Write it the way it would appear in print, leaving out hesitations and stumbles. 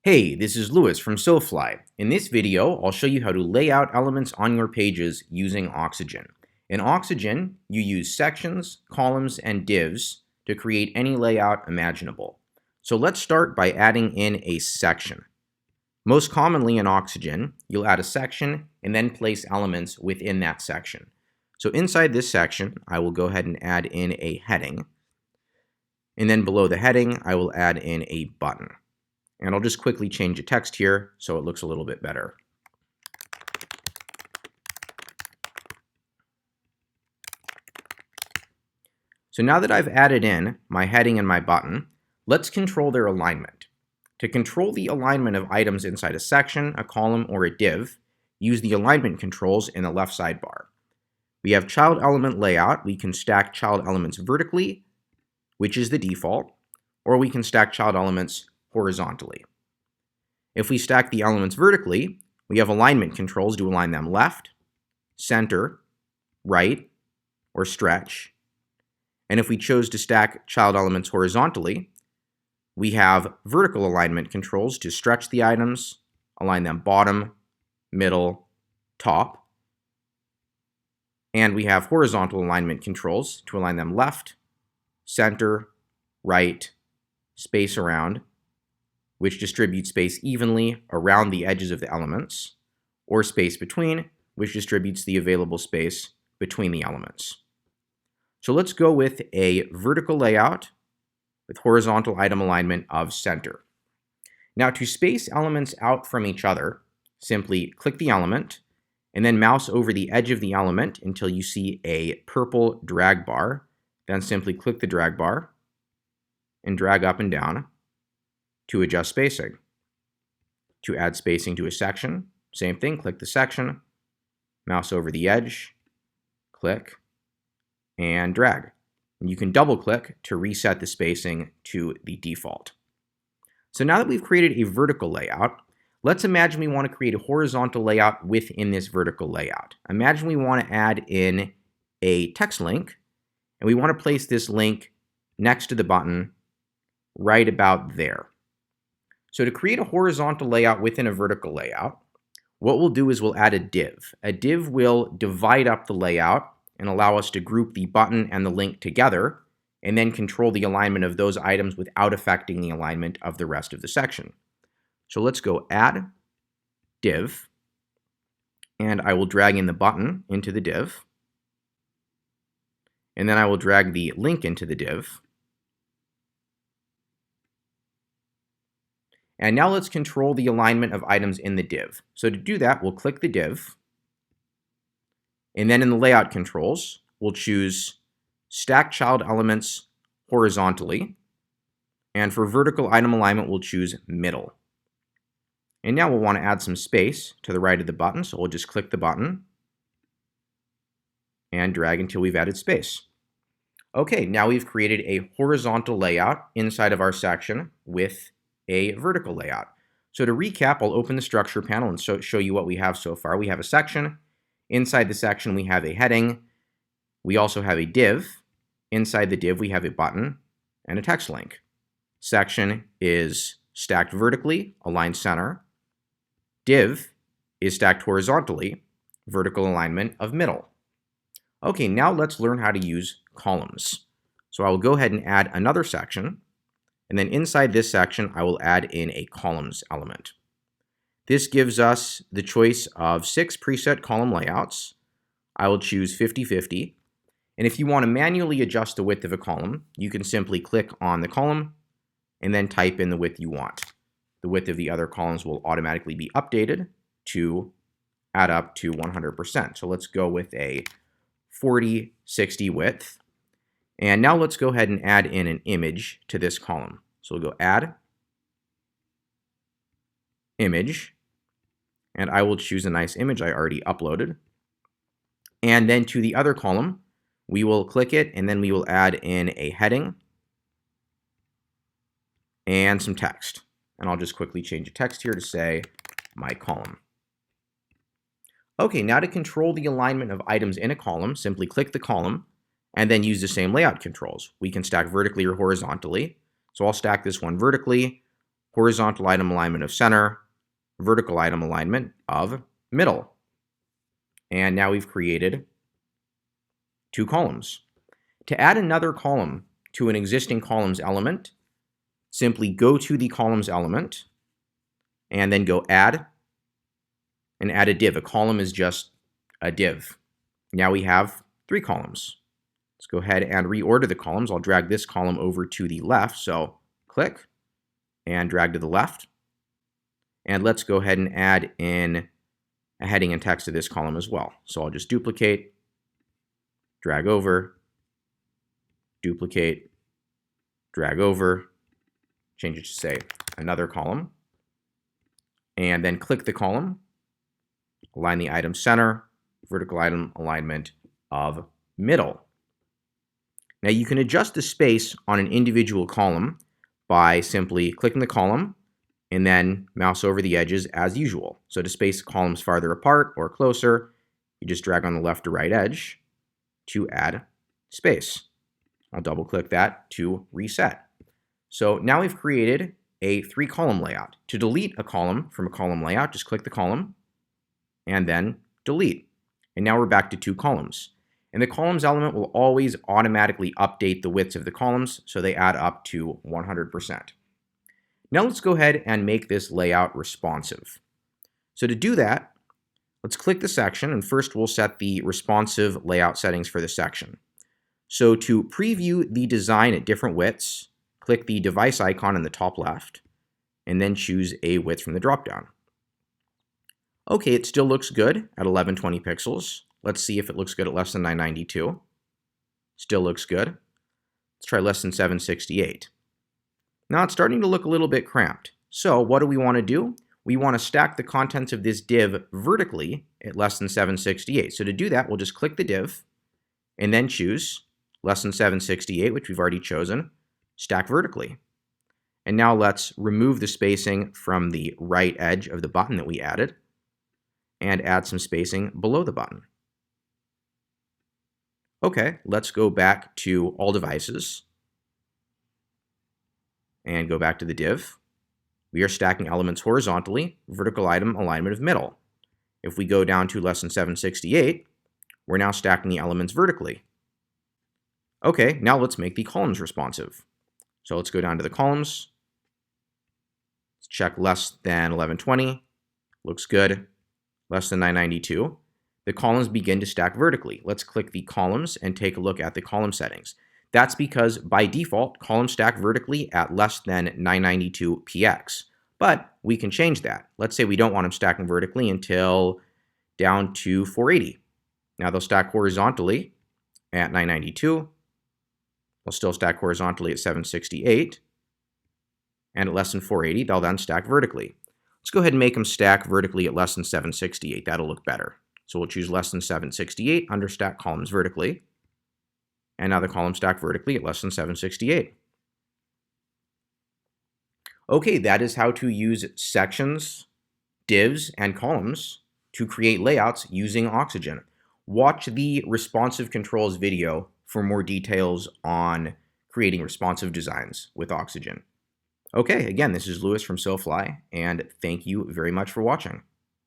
Hey, this is Lewis from SoFly. In this video, I'll show you how to lay out elements on your pages using Oxygen. In Oxygen, you use sections, columns, and divs to create any layout imaginable. So let's start by adding in a section. Most commonly in Oxygen, you'll add a section and then place elements within that section. So inside this section, I will go ahead and add in a heading. And then below the heading, I will add in a button. And I'll just quickly change the text here so it looks a little bit better. So now that I've added in my heading and my button, let's control their alignment. To control the alignment of items inside a section, a column, or a div, use the alignment controls in the left sidebar. We have child element layout. We can stack child elements vertically, which is the default, or we can stack child elements horizontally. If we stack the elements vertically, we have alignment controls to align them left, center, right, or stretch. And if we chose to stack child elements horizontally, we have vertical alignment controls to stretch the items, align them bottom, middle, top. And we have horizontal alignment controls to align them left, center, right, space around, which distributes space evenly around the edges of the elements, or space between, which distributes the available space between the elements. So let's go with a vertical layout with horizontal item alignment of center. Now to space elements out from each other, simply click the element and then mouse over the edge of the element until you see a purple drag bar. Then simply click the drag bar and drag up and down to adjust spacing. To add spacing to a section, same thing, click the section, mouse over the edge, click, and drag. And you can double click to reset the spacing to the default. So now that we've created a vertical layout, let's imagine we want to create a horizontal layout within this vertical layout. Imagine we want to add in a text link, and we want to place this link next to the button right about there. So to create a horizontal layout within a vertical layout, what we'll do is we'll add a div. A div will divide up the layout and allow us to group the button and the link together, and then control the alignment of those items without affecting the alignment of the rest of the section. So let's go add div, and I will drag in the button into the div, and then I will drag the link into the div. And now let's control the alignment of items in the div. So to do that, we'll click the div, and then in the layout controls, we'll choose stack child elements horizontally, and for vertical item alignment, we'll choose middle. And now we'll want to add some space to the right of the button, so we'll just click the button and drag until we've added space. Okay, now we've created a horizontal layout inside of our section with a vertical layout. So to recap, I'll open the structure panel and show you what we have so far. We have a section. Inside the section, we have a heading. We also have a div. Inside the div, we have a button and a text link. Section is stacked vertically, aligned center. Div is stacked horizontally, vertical alignment of middle. Okay, now let's learn how to use columns. So I will go ahead and add another section. And then inside this section, I will add in a columns element. This gives us the choice of 6 preset column layouts. I will choose 50/50. And if you want to manually adjust the width of a column, you can simply click on the column and then type in the width you want. The width of the other columns will automatically be updated to add up to 100%. So let's go with a 40/60 width. And now let's go ahead and add in an image to this column. So we'll go add, image, and I will choose a nice image I already uploaded. And then to the other column, we will click it, and then we will add in a heading and some text. And I'll just quickly change the text here to say, my column. Okay, now to control the alignment of items in a column, simply click the column, and then use the same layout controls. We can stack vertically or horizontally. So I'll stack this one vertically. horizontal item alignment of center, vertical item alignment of middle. And now we've created 2 columns. To add another column to an existing columns element, simply go to the columns element and then go add and add a div. A column is just a div. Now we have 3 columns. Let's go ahead and reorder the columns. I'll drag this column over to the left. So click and drag to the left. And let's go ahead and add in a heading and text to this column as well. So I'll just duplicate, drag over, duplicate, drag over, change it to say another column, and then click the column, align the item center, vertical item alignment of middle. Now you can adjust the space on an individual column by simply clicking the column and then mouse over the edges as usual. So to space columns farther apart or closer, you just drag on the left or right edge to add space. I'll double click that to reset. So now we've created a 3-column layout. To delete a column from a column layout, just click the column and then delete. And now we're back to 2 columns. And the columns element will always automatically update the widths of the columns so they add up to 100%. Now let's go ahead and make this layout responsive. So to do that, let's click the section, and first we'll set the responsive layout settings for the section. So to preview the design at different widths, click the device icon in the top left, and then choose a width from the dropdown. Okay, it still looks good at 1120 pixels. Let's see if it looks good at less than 992. Still looks good. Let's try less than 768. Now it's starting to look a little bit cramped. So what do we want to do? We want to stack the contents of this div vertically at less than 768. So to do that, we'll just click the div and then choose less than 768, which we've already chosen, stack vertically. And now let's remove the spacing from the right edge of the button that we added and add some spacing below the button. Okay, let's go back to all devices and go back to the div. We are stacking elements horizontally, vertical item alignment of middle. If we go down to less than 768, we're now stacking the elements vertically. Okay, now let's make the columns responsive. So let's go down to the columns. Let's check less than 1120. Looks good. Less than 992. The columns begin to stack vertically. Let's click the columns and take a look at the column settings. That's because by default, columns stack vertically at less than 992 px. But we can change that. Let's say we don't want them stacking vertically until down to 480. Now they'll stack horizontally at 992. They'll still stack horizontally at 768. And at less than 480, they'll then stack vertically. Let's go ahead and make them stack vertically at less than 768. That'll look better. So we'll choose less than 768 under stack columns vertically. And now the columns stack vertically at less than 768. Okay, that is how to use sections, divs, and columns to create layouts using Oxygen. Watch the responsive controls video for more details on creating responsive designs with Oxygen. Okay, again, this is Lewis from SoFly, and thank you very much for watching.